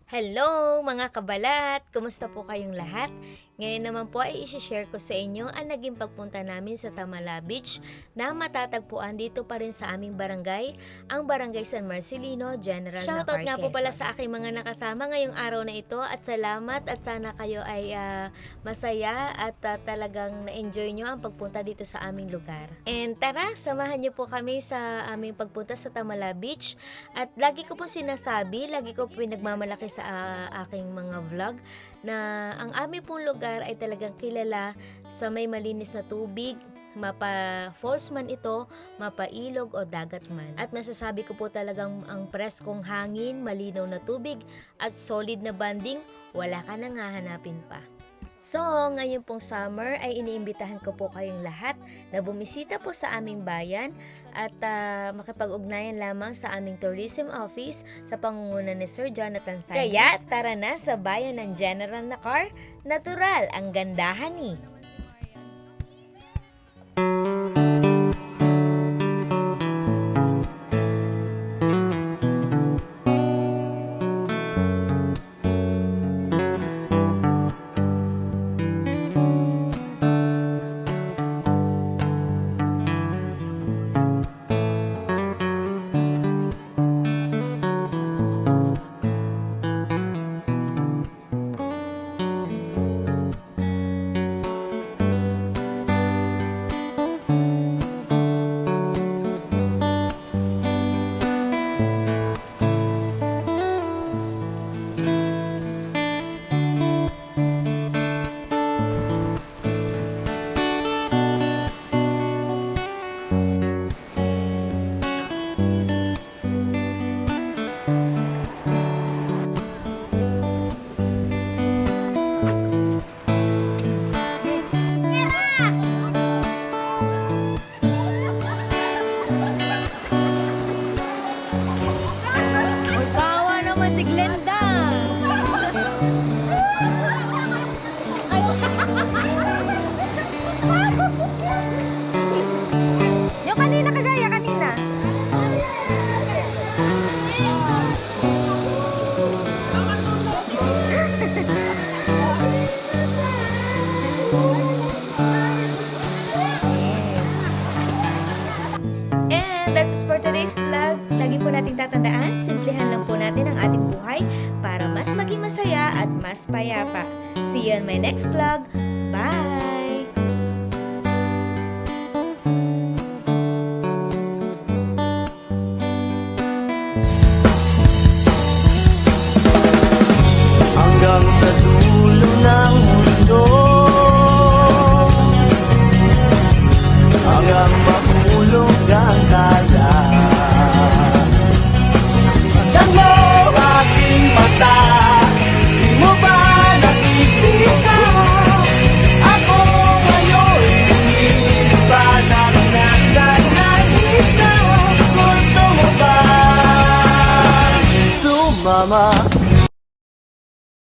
Hello mga kabalat! Kumusta po kayong lahat? Ngayon naman po ay isi-share ko sa inyo ang naging pagpunta namin sa Tamala Beach na matatagpuan dito pa rin sa aming barangay, ang Barangay San Marcelino, General Shoutout Nacar, nga po pala Quezon. Sa aking mga nakasama ngayong araw na ito at salamat at sana kayo ay masaya at talagang na-enjoy nyo ang pagpunta dito sa aming lugar. And tara, samahan nyo po kami sa aming pagpunta sa Tamala Beach at lagi ko po sinasabi, lagi ko pinagmamalaki sa aking mga vlog na ang aming pong lugar ay talagang kilala sa may malinis na tubig, mapa falls man ito, mapa ilog o dagat man. At masasabi ko po talagang ang preskong hangin, malinaw na tubig at solid na banding, wala ka nang hahanapin pa. So, ngayon pong summer ay iniimbitahan ko po kayong lahat na bumisita po sa aming bayan at makipag-ugnayan lamang sa aming tourism office sa pangunguna ni Sir Jonathan Sanchez. Kaya tara na sa bayan ng General Nacar, natural ang gandahan ni. Kawa naman si Glenda. Yung kanina kagaya kanina. And that's it for today's vlog. Lagi po nating tatandaan, simplihan lang po natin ang ating buhay para mas maging masaya at mas payapa. See you on my next vlog. Bye!